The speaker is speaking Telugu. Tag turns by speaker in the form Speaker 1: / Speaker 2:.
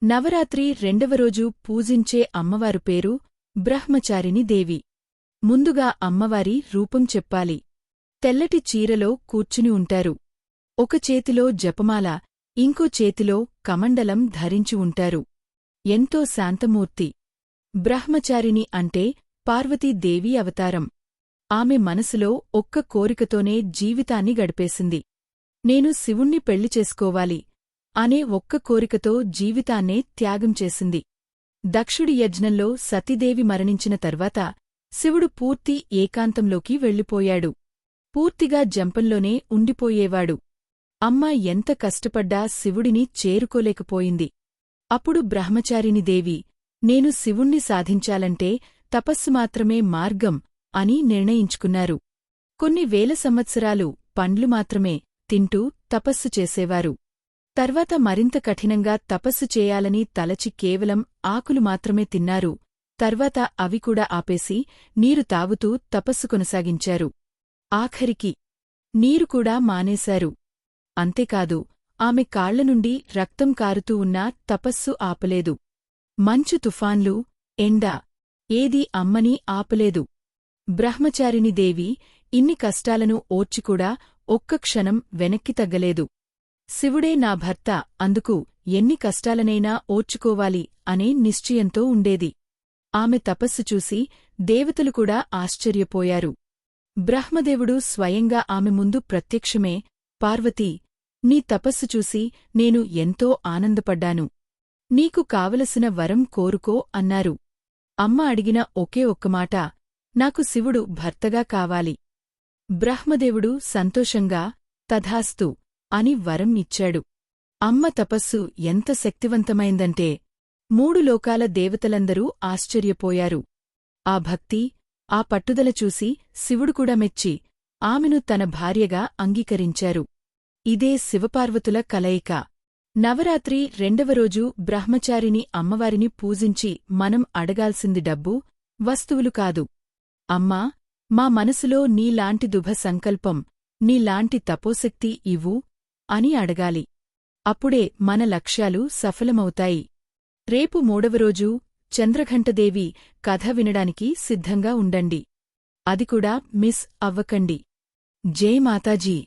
Speaker 1: నవరాత్రి రెండవ రోజు పూజించే అమ్మవారు పేరు బ్రహ్మచారిణి దేవి. ముందుగా అమ్మవారి రూపం చెప్పాలి. తెల్లటి చీరలో కూర్చుని ఉంటారు. ఒక చేతిలో జపమాల, ఇంకో చేతిలో కమండలం ధరించి ఉంటారు. ఎంతో శాంతమూర్తి. బ్రహ్మచారిణి అంటే పార్వతీదేవి అవతారం. ఆమె మనసులో ఒక్క కోరికతోనే జీవితాన్ని గడిపేసింది. నేను శివుణ్ణి పెళ్లి చేసుకోవాలి అనే ఒక్క కోరికతో జీవితాన్నే త్యాగం చేసింది. దక్షుడి యజ్ఞంలో సతీదేవి మరణించిన తర్వాత శివుడు పూర్తి ఏకాంతంలోకి వెళ్ళిపోయాడు. పూర్తిగా జంపంలోనే ఉండిపోయేవాడు. అమ్మ ఎంత కష్టపడ్డా శివుడిని చేరుకోలేకపోయింది. అప్పుడు బ్రహ్మచారిణి దేవి, నేను శివుణ్ణి సాధించాలంటే తపస్సు మాత్రమే మార్గం అని నిర్ణయించుకున్నారు. కొన్ని వేల సంవత్సరాలు పండ్లు మాత్రమే తింటూ తపస్సు చేసేవారు. తర్వాత మరింత కఠినంగా తపస్సు చేయాలని తలచి కేవలం ఆకులు మాత్రమే తిన్నారు. తర్వాత అవి కూడా ఆపేసి నీరు తాగుతూ తపస్సు కొనసాగించారు. ఆఖరికి నీరు కూడా మానేశారు. అంతేకాదు, ఆమె కాళ్లనుండి రక్తం కారుతూ ఉన్నా తపస్సు ఆపలేదు. మంచు తుఫాన్లు, ఎండ ఏదీ అమ్మని ఆపలేదు. బ్రహ్మచారిణి దేవి ఇన్ని కష్టాలను ఓర్చికూడా ఒక్క క్షణం వెనక్కి తగ్గలేదు. శివుడే నా భర్త, అందుకు ఎన్ని కష్టాలనైనా ఓర్చుకోవాలి అనే నిశ్చయంతో ఉండేది. ఆమె తపస్సు చూసి దేవతలు కూడా ఆశ్చర్యపోయారు. బ్రహ్మదేవుడు స్వయంగా ఆమె ముందు ప్రత్యక్షమే, పార్వతీ, నీ తపస్సు చూసి నేను ఎంతో ఆనందపడ్డాను. నీకు కావలసిన వరం కోరుకో అన్నారు. అమ్మ అడిగిన ఒకే ఒక్క మాట, నాకు శివుడు భర్తగా కావాలి. బ్రహ్మదేవుడు సంతోషంగా తథాస్తు అని వరం ఇచ్చాడు. అమ్మ తపస్సు ఎంత శక్తివంతమైందంటే 3 లోకాల దేవతలందరూ ఆశ్చర్యపోయారు. ఆ భక్తి, ఆ పట్టుదల చూసి శివుడు కూడా మెచ్చి ఆమెను తన భార్యగా అంగీకరించారు. ఇదే శివపార్వతుల కలయిక. నవరాత్రి రెండవ రోజు బ్రహ్మచారిణి అమ్మవారిని పూజించి మనం అడగాల్సింది డబ్బు, వస్తువులు కాదు. అమ్మా, మా మనసులో నీలాంటి దుభ సంకల్పం, నీలాంటి తపోశక్తి ఇవ్వు అని అడగాలి. అప్పుడే మన లక్ష్యాలు సఫలమవుతాయి. రేపు 3వ రోజు చంద్రఘంటదేవి కథ వినడానికి సిద్ధంగా ఉండండి. అది కూడా మిస్ అవ్వకండి. జై మాతాజీ.